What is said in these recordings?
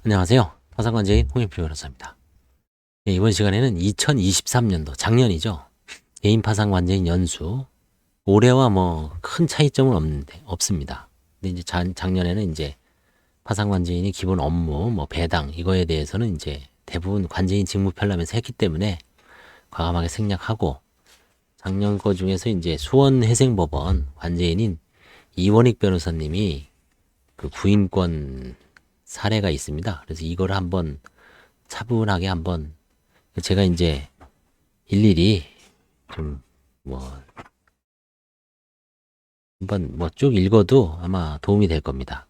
안녕하세요. 파산관제인 홍익표 변호사입니다. 네, 이번 시간에는 2023년도, 작년이죠. 개인 파산관제인 연수. 올해와 뭐 큰 차이점은 없습니다. 근데 이제 작년에는 이제 파산관제인이 기본 업무, 뭐 배당, 이거에 대해서는 이제 대부분 관제인 직무 편람에서 했기 때문에 과감하게 생략하고, 작년 거 중에서 이제 수원회생법원 관제인인 이원익 변호사님이 그 구인권 사례가 있습니다. 그래서 이걸 한번 차분하게 한번 제가 이제 일일이 좀 한번 쭉 읽어도 아마 도움이 될 겁니다.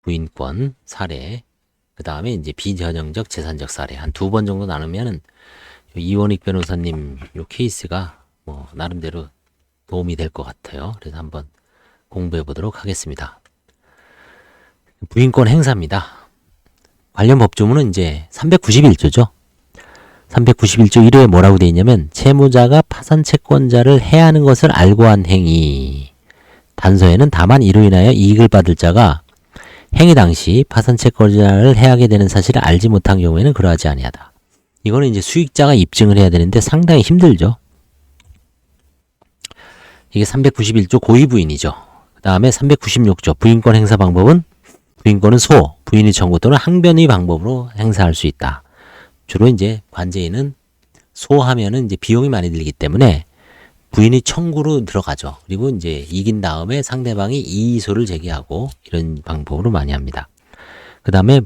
부인권 사례, 그 다음에 이제 비전형적 재산적 사례 한 2번 정도 나누면은 이원익 변호사님 요 케이스가 나름대로 도움이 될 것 같아요. 그래서 한번 공부해 보도록 하겠습니다. 부인권 행사입니다. 관련 법조문은 이제 391조죠. 391조 1호에 뭐라고 되어 있냐면, 채무자가 파산 채권자를 해하는 것을 알고 한 행위. 단서에는 다만 이로 인하여 이익을 받을 자가 행위 당시 파산 채권자를 해하게 되는 사실을 알지 못한 경우에는 그러하지 아니하다. 이거는 이제 수익자가 입증을 해야 되는데 상당히 힘들죠. 이게 391조 고의부인이죠. 그 다음에 396조 부인권 행사 방법은, 부인권은 소, 부인의 청구 또는 항변의 방법으로 행사할 수 있다. 주로 이제 관제인은 소하면은 이제 비용이 많이 들기 때문에 부인의 청구로 들어가죠. 그리고 이제 이긴 다음에 상대방이 이의소를 제기하고 이런 방법으로 많이 합니다. 그 다음에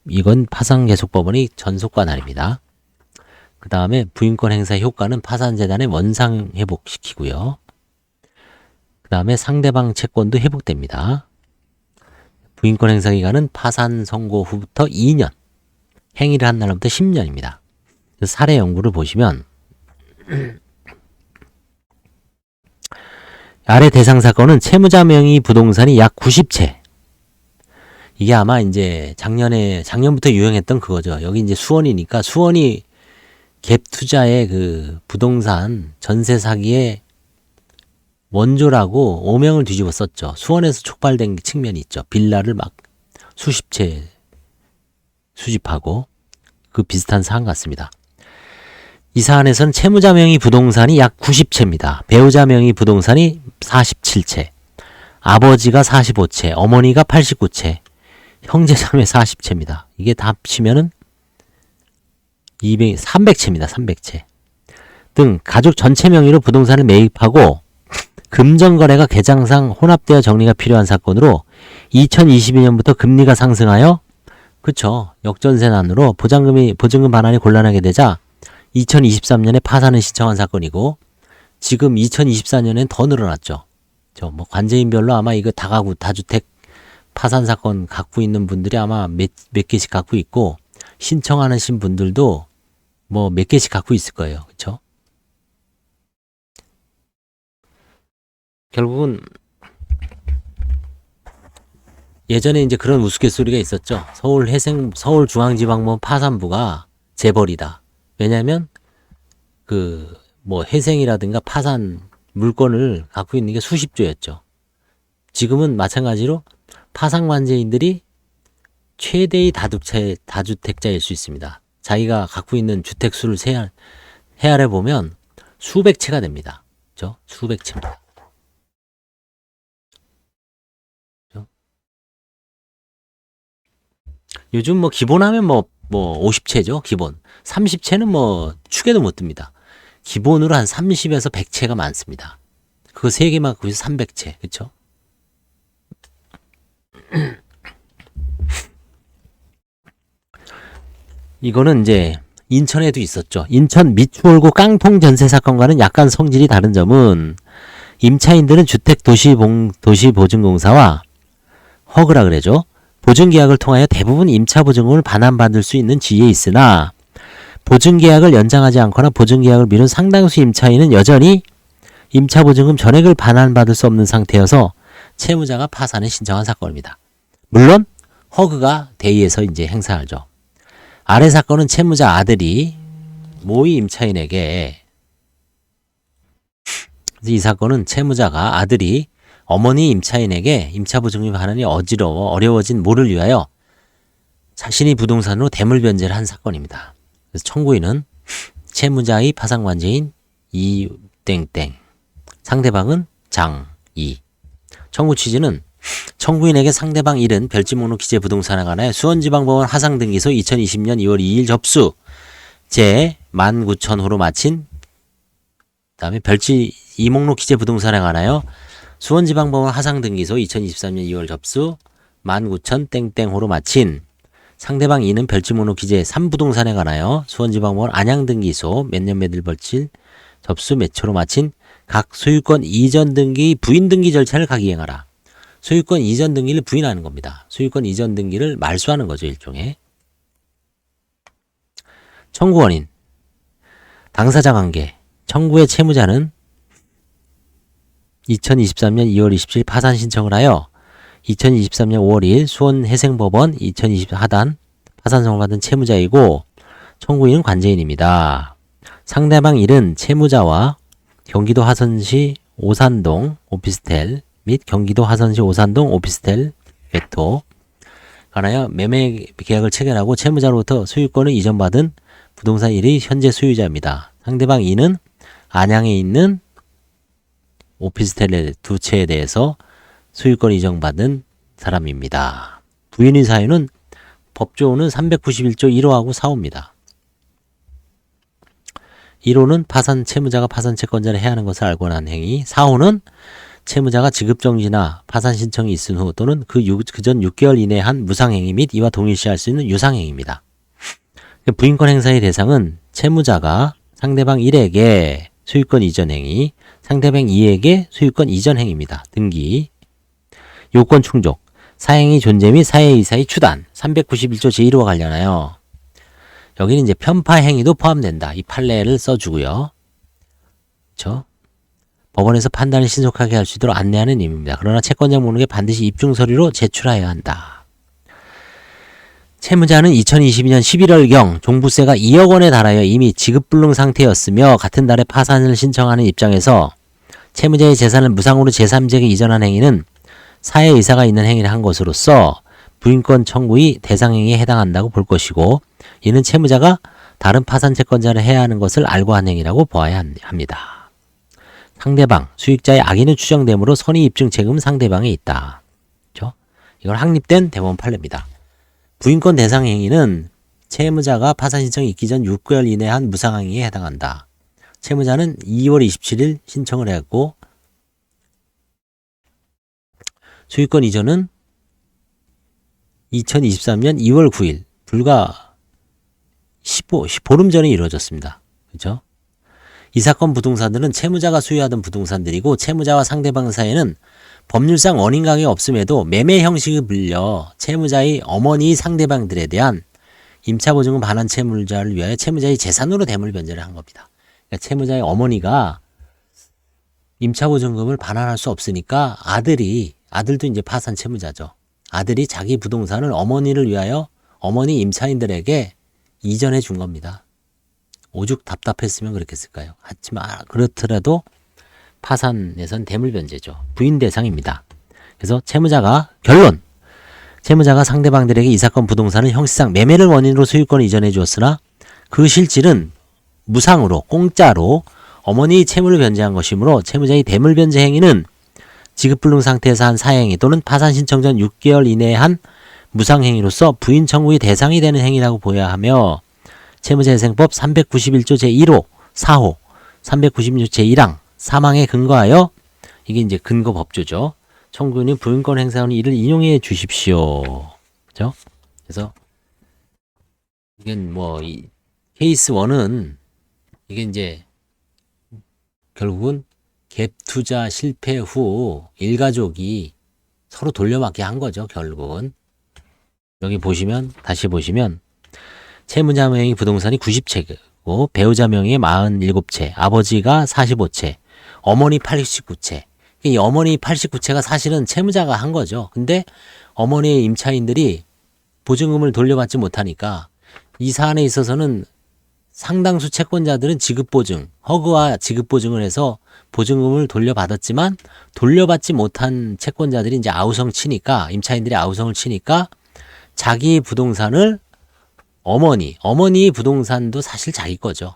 이건 파산계속법원의 전속관할입니다. 그 다음에 부인권 행사 효과는 파산재단의 원상 회복시키고요. 그 다음에 상대방 채권도 회복됩니다. 부인권 행사 기간은 파산 선고 후부터 2년, 행위를 한 날로부터 10년입니다. 사례 연구를 보시면 아래 대상 사건은 채무자 명의 부동산이 약 90채. 이게 아마 이제 작년부터 유행했던 그거죠. 여기 이제 수원이니까 수원이 갭 투자의 그 부동산 전세 사기의 원조라고 오명을 뒤집어 썼죠. 수원에서 촉발된 측면이 있죠. 빌라를 막 수십 채 수집하고 그 비슷한 사안 같습니다. 이 사안에서는 채무자 명의 부동산이 약 90채입니다. 배우자 명의 부동산이 47채, 아버지가 45채, 어머니가 89채, 형제자매 40채입니다. 이게 다 합치면은 300채입니다. 300채 등 가족 전체 명의로 부동산을 매입하고 금전거래가 개장상 혼합되어 정리가 필요한 사건으로 2022년부터 금리가 상승하여, 그쵸, 역전세난으로 보증금 반환이 곤란하게 되자 2023년에 파산을 신청한 사건이고, 지금 2024년엔 더 늘어났죠. 관제인별로 아마 이거 다가구 다주택 파산 사건 갖고 있는 분들이 아마 몇 개씩 갖고 있고, 신청하신 분들도 몇 개씩 갖고 있을 거예요. 그쵸? 결국은 예전에 이제 그런 우스갯소리가 있었죠. 서울중앙지방법원 파산부가 재벌이다. 왜냐면 회생이라든가 파산 물건을 갖고 있는 게 수십조였죠. 지금은 마찬가지로 파산관제인들이 최대의 다주택자일 수 있습니다. 자기가 갖고 있는 주택 수를 헤아려 보면 수백 채가 됩니다. 그렇죠? 수백 채입니다. 요즘 기본하면 50채죠. 기본. 30채는 축에도 못 듭니다. 기본으로 한 30에서 100채가 많습니다. 그거 3개만 거기서 300채. 그쵸? 이거는 이제 인천에도 있었죠. 인천 미추홀구 깡통 전세 사건과는 약간 성질이 다른 점은, 임차인들은 주택도시보증공사와 허그라 그래죠. 보증계약을 통하여 대부분 임차보증금을 반환받을 수 있는 지위에 있으나, 보증계약을 연장하지 않거나 보증계약을 미룬 상당수 임차인은 여전히 임차보증금 전액을 반환받을 수 없는 상태여서 채무자가 파산을 신청한 사건입니다. 물론 허그가 대의에서 이제 행사하죠. 아래 사건은 채무자 아들이 모의 임차인에게, 이 사건은 채무자가 아들이 어머니 임차인에게 임차보증금 반환이 어려워진 모를 위하여 자신이 부동산으로 대물 변제를 한 사건입니다. 그래서 청구인은 채무자의 파산관제인 이땡땡, 상대방은 장이. 청구 취지는 청구인에게 상대방 1은 별지 목록 기재 부동산에 관하여 수원지방법원 하상등기소 2020년 2월 2일 접수 제 19,000호로 마친 그다음에 별지 이목록 기재 부동산에 관하여 수원지방법원 하상등기소 2023년 2월 접수 19,000땡땡호로 마친 상대방 2는 별지 목록 기재 3부동산에 관하여 수원지방법원 안양등기소 몇 년 몇일 벌칠 접수 몇 초로 마친 각 소유권 이전 등기 부인 등기 절차를 각이행하라. 소유권 이전 등기를 부인하는 겁니다. 소유권 이전 등기를 말소하는 거죠, 일종의. 청구 원인. 당사자 관계. 청구의 채무자는 2023년 2월 27일 파산 신청을 하여 2023년 5월 2일 수원해생법원 2020 하단 파산성을 받은 채무자이고 청구인은 관제인입니다. 상대방 1은 채무자와 경기도 화성시 오산동 오피스텔 및 경기도 화성시 오산동 오피스텔 외토 관하여 매매 계약을 체결하고 채무자로부터 소유권을 이전받은 부동산 1의 현재 소유자입니다. 상대방 2는 안양에 있는 오피스텔 두 채에 대해서 소유권 이전받은 사람입니다. 부인의 사유는 법조는 391조 1호하고 4호입니다. 1호는 파산 채무자가 파산 채권자를 해야 하는 것을 알고 난 행위, 4호는 채무자가 지급정지나 파산 신청이 있은 후 또는 그전 6개월 이내에 한 무상행위 및 이와 동일시할 수 있는 유상행위입니다. 부인권 행사의 대상은 채무자가 상대방 1에게 소유권 이전 행위, 상대방 2에게 소유권 이전 행위입니다. 등기, 요건 충족, 사행위 존재 및 사회이사의 추단, 391조 제1호와 관련하여 여기는 이제 편파 행위도 포함된다. 이 판례를 써주고요. 그렇죠? 법원에서 판단을 신속하게 할 수 있도록 안내하는 의미입니다. 그러나 채권자 목록에 반드시 입증 서류로 제출하여야 한다. 채무자는 2022년 11월경 종부세가 2억 원에 달하여 이미 지급불능 상태였으며 같은 달에 파산을 신청하는 입장에서 채무자의 재산을 무상으로 제3자에게 이전한 행위는 사회이사가 있는 행위를 한 것으로서 부인권 청구의 대상행위에 해당한다고 볼 것이고 이는 채무자가 다른 파산 채권자를 해야 하는 것을 알고 한 행위라고 보아야 합니다. 상대방, 수익자의 악의는 추정되므로 선의 입증 책임은 상대방에 있다. 그렇죠? 이건 확립된 대법원 판례입니다. 부인권 대상 행위는 채무자가 파산 신청이 있기 전 6개월 이내에 한 무상행위에 해당한다. 채무자는 2월 27일 신청을 했고 소유권 이전은 2023년 2월 9일 불과 보름 전에 이루어졌습니다. 그렇죠? 이 사건 부동산들은 채무자가 소유하던 부동산들이고 채무자와 상대방 사이에는 법률상 원인 관계가 없음에도 매매 형식을 빌려 채무자의 어머니 상대방들에 대한 임차보증금 반환 채무자를 위하여 채무자의 재산으로 대물 변제를 한 겁니다. 그러니까 채무자의 어머니가 임차보증금을 반환할 수 없으니까 아들도 이제 파산 채무자죠. 아들이 자기 부동산을 어머니를 위하여 어머니 임차인들에게 이전해 준 겁니다. 오죽 답답했으면 그렇겠을까요? 하지만 그렇더라도 파산에선 대물 변제죠. 부인 대상입니다. 그래서 채무자가 상대방들에게 이 사건 부동산을 형식상 매매를 원인으로 소유권을 이전해 주었으나 그 실질은 무상으로 공짜로 어머니의 채무를 변제한 것이므로 채무자의 대물 변제 행위는 지급불능 상태에서 한 사행위 또는 파산 신청 전 6개월 이내에 한 무상행위로서 부인 청구의 대상이 되는 행위라고 보여야 하며 채무자회생법 391조 제1호, 4호, 396조 제1항, 사망에 근거하여 이게 이제 근거 법조죠. 청구인이 부인권 행사하는 이를 인용해 주십시오. 그죠? 그래서 이건 이 케이스 1은 이게 이제 결국은 갭 투자 실패 후 일가족이 서로 돌려막기 한 거죠. 결국은 여기 다시 보시면 채무자 명의 부동산이 90채고 배우자 명의 47채, 아버지가 45채, 어머니 89채. 이 어머니 89채가 사실은 채무자가 한 거죠. 근데 어머니의 임차인들이 보증금을 돌려받지 못하니까 이 사안에 있어서는 상당수 채권자들은 지급보증, 허그와 지급보증을 해서 보증금을 돌려받았지만 돌려받지 못한 채권자들이 이제 아우성 치니까 임차인들이 아우성을 치니까 자기 부동산을 어머니 부동산도 사실 자기 거죠.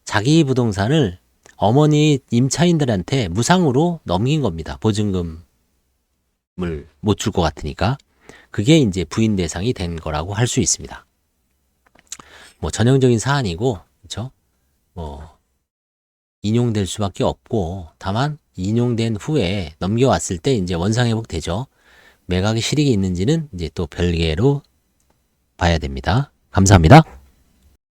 자기 부동산을 어머니 임차인들한테 무상으로 넘긴 겁니다. 보증금을 못 줄 것 같으니까. 그게 이제 부인 대상이 된 거라고 할 수 있습니다. 뭐 전형적인 사안이고, 그렇죠? 뭐 인용될 수밖에 없고, 다만 인용된 후에 넘겨왔을 때 이제 원상회복 되죠. 매각의 실익이 있는지는 이제 또 별개로 봐야 됩니다. 감사합니다.